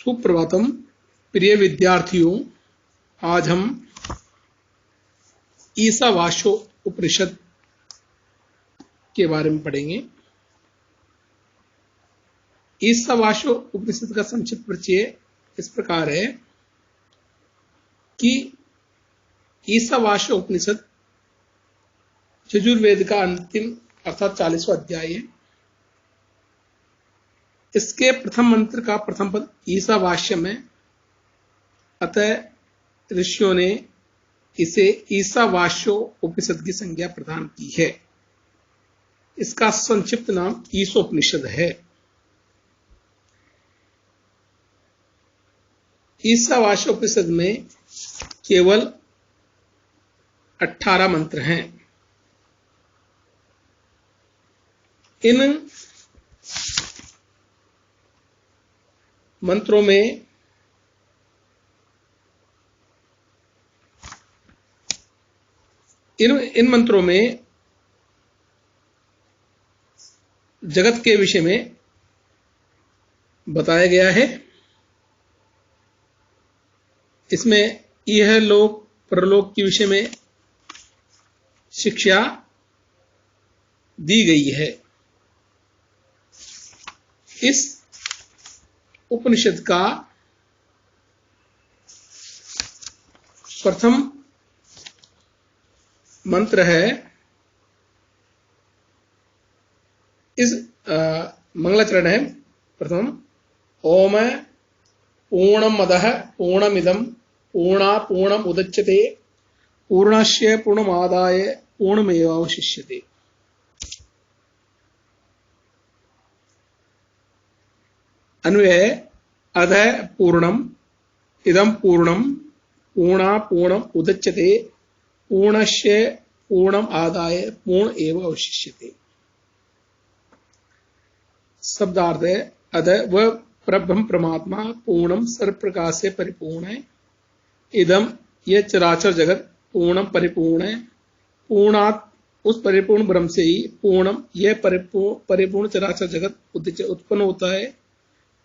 सुप्रभातम प्रिय विद्यार्थियों, आज हम ईशावास्यो उपनिषद के बारे में पढ़ेंगे। ईशावास्यो उपनिषद का संक्षिप्त परिचय इस प्रकार है कि ईशावास्यो उपनिषद यजुर्वेद का अंतिम अर्थात 40वां अध्याय है। इसके प्रथम मंत्र का प्रथम पद ईशावास्यम है, अतः ऋषियों ने इसे ईशावास्यो उपनिषद की संज्ञा प्रदान की है। इसका संक्षिप्त नाम ईशोपनिषद है। ईशावास्यो उपनिषद में केवल 18 मंत्र हैं। इन मंत्रों में इन मंत्रों में जगत के विषय में बताया गया है। इसमें यह लोक परलोक के विषय में शिक्षा दी गई है। इस उपनिषद का प्रथम मंत्र है, इस मंगलाचरण है प्रथम, ओम पूर्णमदः पूर्णमिदं पूर्णात् पूर्णम् उदच्यते पूर्णस्य पूर्णमादाय पूर्णमेवावशिष्यते। अन्वय अधः पूर्णम इदं पूर्णम पूर्णात् पूर्णम् उदच्यते पूर्णस्य पूर्णम् आदाय पूर्ण एव अवशिष्यते। शब्दार्थ है, अतः वह परब्रह्म परमात्मा पूर्णम सर्व प्रकार से परिपूर्ण है। इदम यह चराचर जगत पूर्णम परिपूर्ण है। पूर्णात् उस परिपूर्ण ब्रह्म से ही पूर्णम यह परिपूर्ण चराचर जगत उत्पन्न होता है।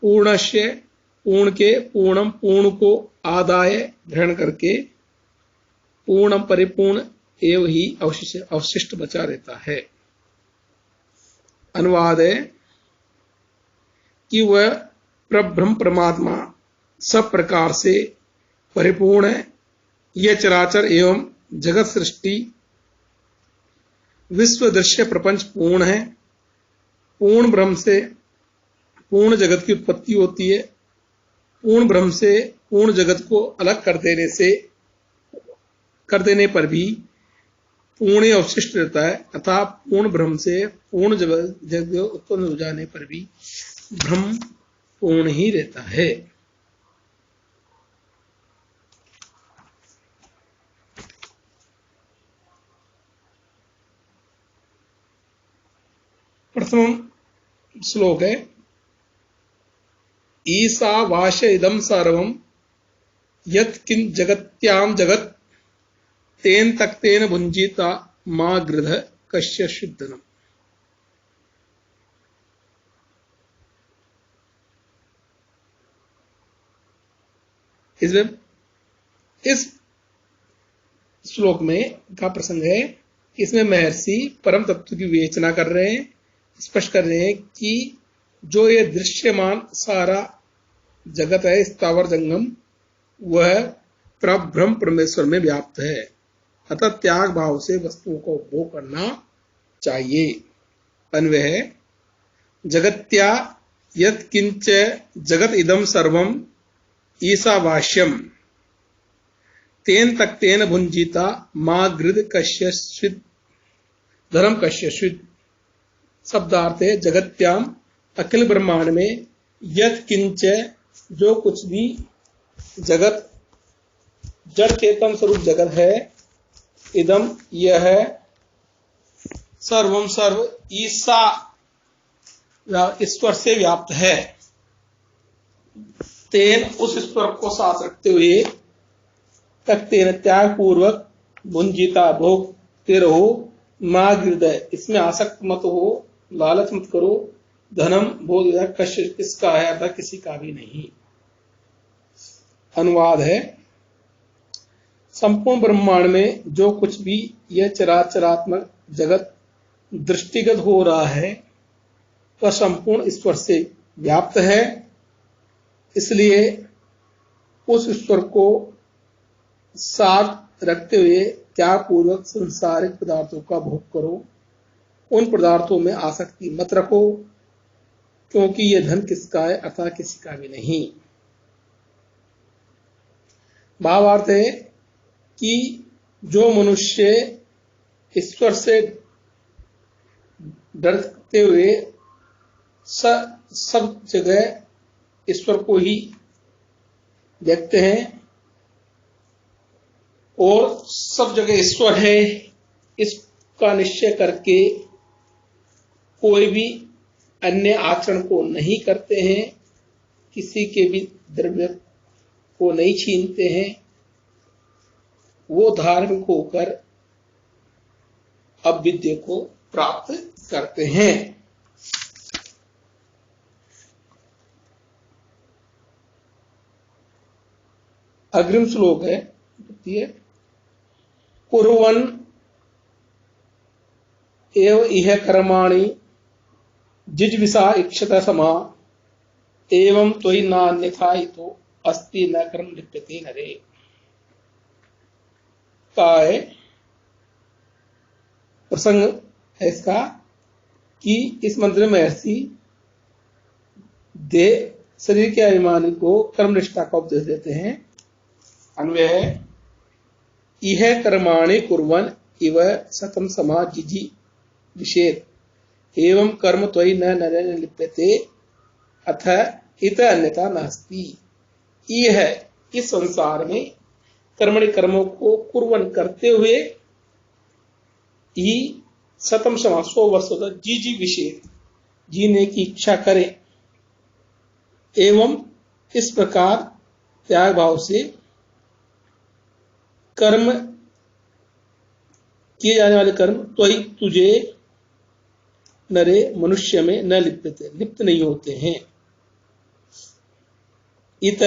पूर्णस्य पूर्ण के पूर्णम पूर्ण को आदाय ग्रहण करके पूर्णम परिपूर्ण एवं ही अवशिष्ट बचा रहता है। अनुवाद है कि वह परब्रह्म परमात्मा सब प्रकार से परिपूर्ण है। यह चराचर एवं जगत सृष्टि विश्व दृश्य प्रपंच पूर्ण है। पूर्ण ब्रह्म से पूर्ण जगत की उत्पत्ति होती है। पूर्ण ब्रह्म से पूर्ण जगत को अलग कर देने पर भी पूर्ण अवशिष्ट रहता है, अतः पूर्ण ब्रह्म से पूर्ण जगत उत्पन्न हो जाने पर भी ब्रह्म पूर्ण ही रहता है। प्रथम श्लोक है, ईशावास्य इदं सर्वं यत् किं जगत्यां जगत् तेन तक्तेन भुंजीता मा गृध कस्य शुद्धनम। इस श्लोक में का प्रसंग है, इसमें महर्षि परम तत्व की विवेचना कर रहे हैं, स्पष्ट कर रहे हैं कि जो ये दृश्यमान सारा जगत है, स्थावर जंगम, वह परब्रह्म परमेश्वर में व्याप्त है। अतः त्याग भाव से वस्तुओं को उपभोग करना चाहिए। अन्वय है, जगत्या यत् किंच जगत इदं सर्वं ईशावास्यम तेन तक्तेन भुंजीता मा गृध कश्यश्चित् धर्म कश्यश्चित्। शब्दार्थ है, जगत्याम अखिल ब्रह्मांड में यत् किंच जो कुछ भी जगत जड़ चेतन स्वरूप जगत है, इदम यह है, सर्वम सर्व ईसा ईश्वर से व्याप्त है। तेन उस ईश्वर को साथ रखते हुए तक्तेन त्याग पूर्वक भुंजीता भोगते रहो, मां हृदय इसमें आसक्त मत हो, लालच मत करो। धनम भोग कश्य किसका है, अर्थात किसी का भी नहीं। अनुवाद है, संपूर्ण ब्रह्मांड में जो कुछ भी यह चराचरात्मक जगत दृष्टिगत हो रहा है वह संपूर्ण ईश्वर से व्याप्त है। इसलिए उस ईश्वर को साथ रखते हुए त्यागपूर्वक संसारिक पदार्थों का भोग करो। उन पदार्थों में आसक्ति मत रखो, क्योंकि यह धन किसका है अथवा किसी का भी नहीं। भावार्थ है कि जो मनुष्य ईश्वर से डरते हुए सब जगह ईश्वर को ही देखते हैं और सब जगह ईश्वर है इसका निश्चय करके कोई भी अन्य आचरण को नहीं करते हैं, किसी के भी द्रव्य को नहीं छीनते हैं, वो धार्मिक होकर अविद्या को प्राप्त करते हैं। अग्रिम श्लोक है, कुर्वन् एव इह कर्माणि जिज्विषा इक्षत समा एवं त्वयि नान्यथा हितो अस्ति न कर्म लिप्यते नरे। का है प्रसंग है इसका कि इस मंत्र में महर्षि देह शरीर के अभिमानी को कर्मनिष्ठा का उपदेश देते हैं। अन्वय है, इह कर्माणि कुर्वन् इव सतम समा जिजि विषेद एवं कर्म त्वयि न नरेण लिप्यते अथ इत अन्यथा नास्ति। यह है इस संसार में कर्मणि कर्मों को कुर्वन् करते हुए ही सतम समा 100 वर्षों तक जी विषेद जीने की इच्छा करें एवं इस प्रकार त्याग भाव से कर्म किए जाने वाले कर्म त्वयि तुझे नरे मनुष्य में न लिप्यते लिप्त नहीं होते हैं। इत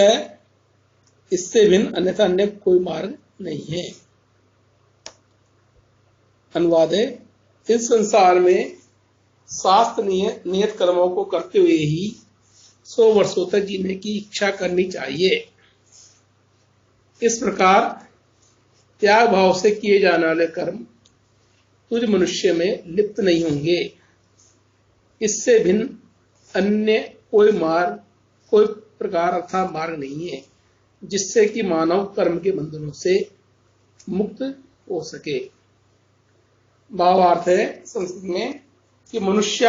इससे भिन्न अन्यथा अन्य कोई मार्ग नहीं है। अनुवाद है, इस संसार में शास्त्र नियत कर्मों को करते हुए ही 100 वर्षों तक जीने की इच्छा करनी चाहिए। इस प्रकार त्याग भाव से किए जाने वाले कर्म तुझ मनुष्य में लिप्त नहीं होंगे। इससे भिन्न अन्य कोई प्रकार अर्थात मार्ग नहीं है जिससे कि मानव कर्म के बंधनों से मुक्त हो सके। भावार्थ है संस्कृत में कि मनुष्य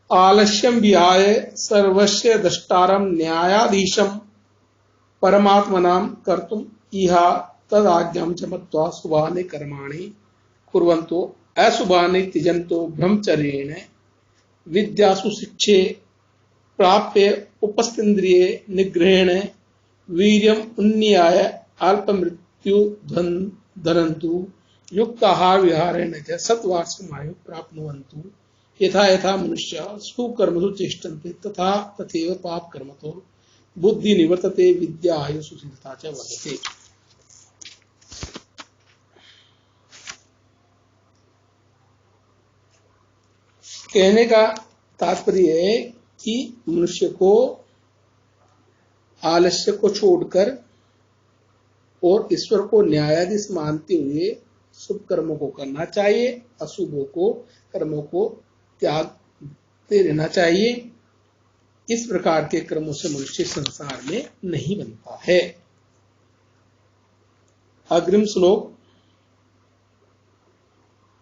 आलस्यम विहाय सर्वस्य दष्टारम न्यायाधीशम परमात्मनाम कर्तुम इहा तद आज्ञाम च मत्वा शुभानि कर्माणि कुर्वन्तो अशुभानि त्यजन्तो ब्रह्मचर्येण विद्यासु शिक्षे प्राप्य उपस्थेन्द्रिये निग्रहेण वीर्यम उन्नीयाय अल्प मृत्यु धरन्तु युक्त आहार विहारेण च सत्वार्षमायु प्राप्नुवन्तु यथा यथा मनुष्य सुकर्मसु चेष्टन्ते तथा तथैव पाप कर्मतो बुद्धि निवर्तते विद्या आयु सुशीलता च वर्धते। कहने का तात्पर्य है कि मनुष्य को आलस्य को छोड़कर और ईश्वर को न्यायाधीश मानते हुए शुभ कर्मों को करना चाहिए, अशुभों को कर्मों को त्यागते रहना चाहिए। इस प्रकार के कर्मों से मनुष्य संसार में नहीं बनता है। अग्रिम श्लोक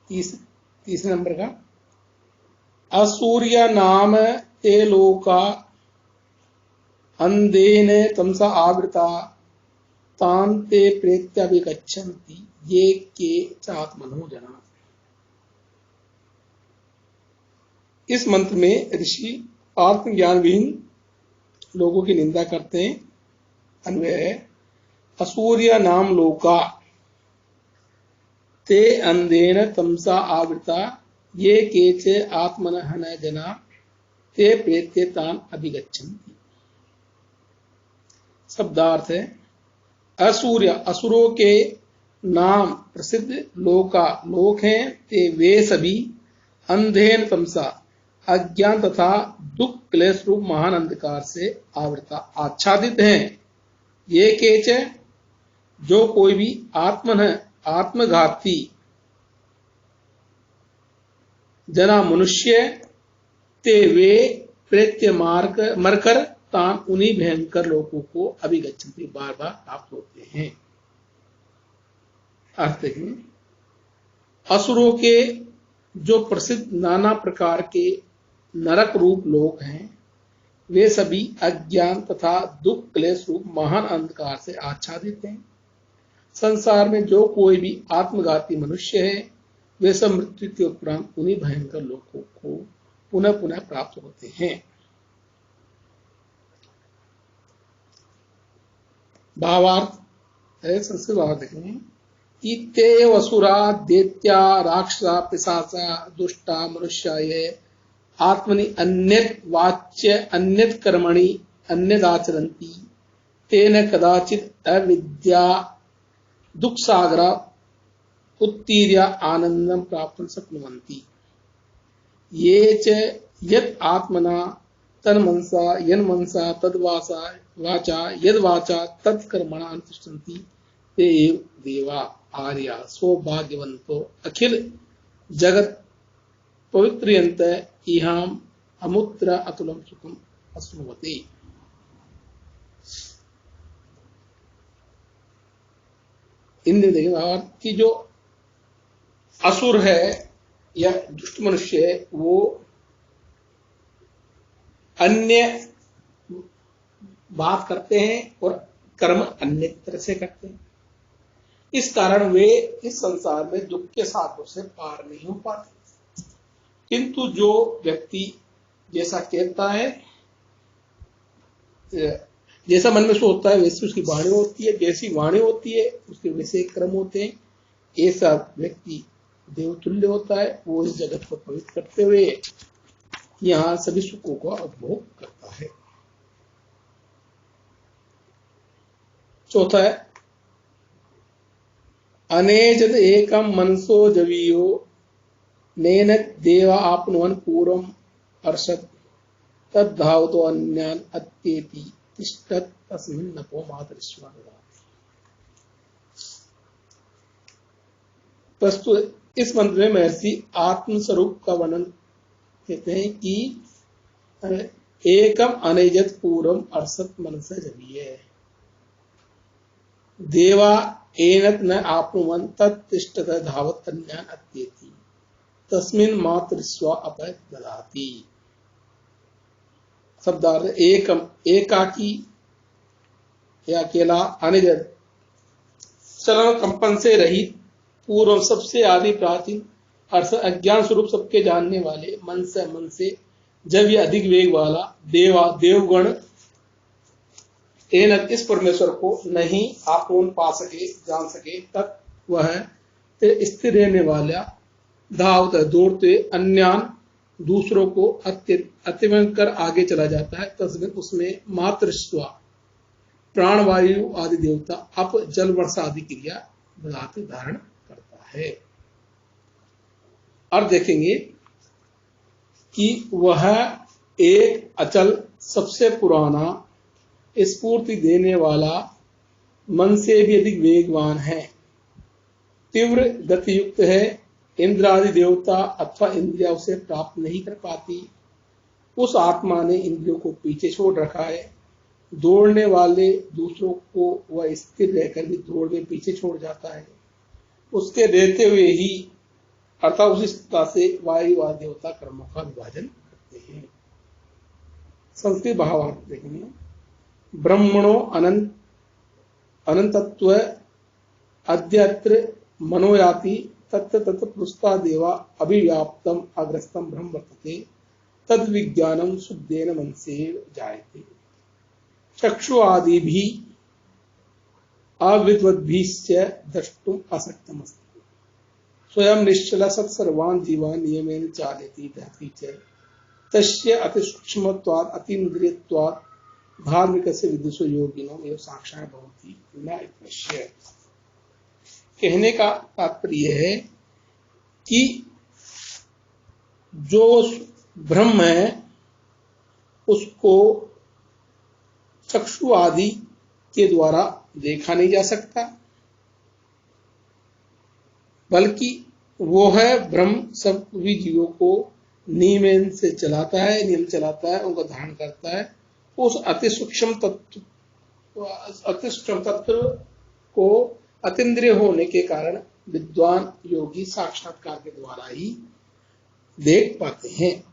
30 नंबर का, असूर्य नाम ते लोका अंधेन तमसा आवृता तान ते प्रेत्याभिगच्छन्ति ये के चात्मनो जना। इस मंत्र में ऋषि आत्मज्ञान विहीन लोगों की निंदा करते हैं। अन्वय है, असूर्य नाम लोका ते अंधेन तमसा आवृता ये केचे आत्मनः न जना ते प्रेत्य तान अभिगच्छन्ति। शब्दार्थ है असूर्य, असुरों के नाम प्रसिद्ध लोक हैं, ते वे सभी अंधेन तमसा, अज्ञान तथा दुख क्लेश रूप महान अंधकार से आवृता आच्छादित हैं। ये केच, जो कोई भी आत्मघाती जना मनुष्य, ते वे प्रेत्य मरकर तान उन्हीं भयंकर लोगों को अभिगच्छन्ति, बार बार प्राप्त होते हैं। अर्थ है असुरों के जो प्रसिद्ध नाना प्रकार के नरक रूप लोग हैं, वे सभी अज्ञान तथा दुख क्लेश रूप महान अंधकार से आच्छादित हैं। संसार में जो कोई भी आत्मघाती मनुष्य है, वे सब मृत्यु के उपरांत उन्हीं भयंकर लोगों को पुनः पुनः प्राप्त होते हैं। भावार्थ है, संस्कृत भाव देखें कि ते वसुरा दैत्या राक्षसा पिशाचा दुष्टा मनुष्या ये आत्मनि अन्यत वाच्य अन्यत कर्मणि अन्यदाचरन्ति, तेन कदाचित अविद्या दुख सागरा उत्तीर्य आनंदम प्राप्तुं शक्नुवन्ति। ये च यत् आत्मना तन्मनसा यन्मनसा तद्वाचा वाचा यद्वाचा तत्कर्मणा अनुतिष्ठन्ति, ते एव देवा आर्या सौभाग्यवन्तो अखिल जगत पवित्र्यन्त इहाम अमुत्र अतुलम सुखम अश्नुवते। इनमें देखें कि जो असुर है या दुष्ट मनुष्य है, वो अन्य बात करते हैं और कर्म अन्य तरह से करते हैं। इस कारण वे इस संसार में दुख के सागरों से पार नहीं हो पाते। किंतु जो व्यक्ति जैसा कहता है, जैसा मन में सोचता है वैसी उसकी वाणी होती है, जैसी वाणी होती है उसके वैसे कर्म होते हैं। ऐसा व्यक्ति देवतुल्य होता है, वो इस जगत को पवित्र करते हुए यहाँ सभी सुखों को उपभोग करता है। चौथा है अनेजद एकम मनसो जवीयो नेन देवा आपनुवन पूर्वम अर्षद तद्धावतो अन्यान अत्येति तिष्ठत तस्मिन् नपो मातरिश्वा। प्रस्तुत इस मंत्र में महर्षि आत्म स्वरूप का वर्णन कहते हैं कि एकम अनेजत पूर्वम अर्षत मनस जवीय देवा एनत न आपनुवन तत्तिष्ठत धावत अन्यान अत्येति तस्मिन् मातरिश्वा अपयत ददाति। शब्दार्थ एकम एकाकी या अकेला, अनिजत चलन कंपन से रहित, पूर्व सबसे आदि प्राचीन, अर्थ अज्ञान स्वरूप सबके जानने वाले, मन से जब ये अधिक वेग वाला, देवगण एनत इस परमेश्वर को नहीं आपोन पा सके जान सके, तक वह स्थिर रहने वाला, धावत दौड़ते, अन्यान दूसरों को अतिक्रमण कर आगे चला जाता है। तस्मिन उसमें मातृस्वा प्राणवायु आदि देवता अप जल वर्षा आदि क्रिया ददाति धारण करता है। और देखेंगे कि वह एक अचल सबसे पुराना स्फूर्ति देने वाला, मन से भी अधिक वेगवान है, तीव्र गति युक्त है, इंद्र आदि देवता अथवा इंद्रिया उसे प्राप्त नहीं कर पाती। उस आत्मा ने इंद्रियों को पीछे छोड़ रखा है। दौड़ने वाले दूसरों को वह स्थिर रहकर भी दौड़ में पीछे छोड़ जाता है। उसके रहते हुए ही अर्थात उसी स्थिति से वायु आदि देवता कर्मों का विभाजन करते हैं। संस्कृत भावार्थ देखेंगे ब्रह्मणो अनंतत्व अद्यत्र मनोयाति तत्त पुरुषता देवा अभिव्याप्तम अग्रस्तम ब्रह्म वर्तते तद विज्ञानम शुद्धेन मनसे जायते। चक्षु आदि भी अविद्वद्भिश्च द्रष्टुम असक्तमस्ति। स्वयं निश्चल सत्सर्वान् जीवान् नियमेन चालयति दहति च तस्य अतिसूक्ष्मत्वात् अतीन्द्रियत्वात् धार्मिकस्य विदुषो योगिनो एव साक्षात् भवति न इत्यस्य। कहने का तात्पर्य है कि जो ब्रह्म है उसको चक्षु आदि के द्वारा देखा नहीं जा सकता, बल्कि वो है ब्रह्म सभी जीवों को नियम से चलाता है, नियम चलाता है, उनको धारण करता है। उस अति सूक्ष्म तत्व को अतीन्द्रिय होने के कारण विद्वान योगी साक्षात्कार के द्वारा ही देख पाते हैं।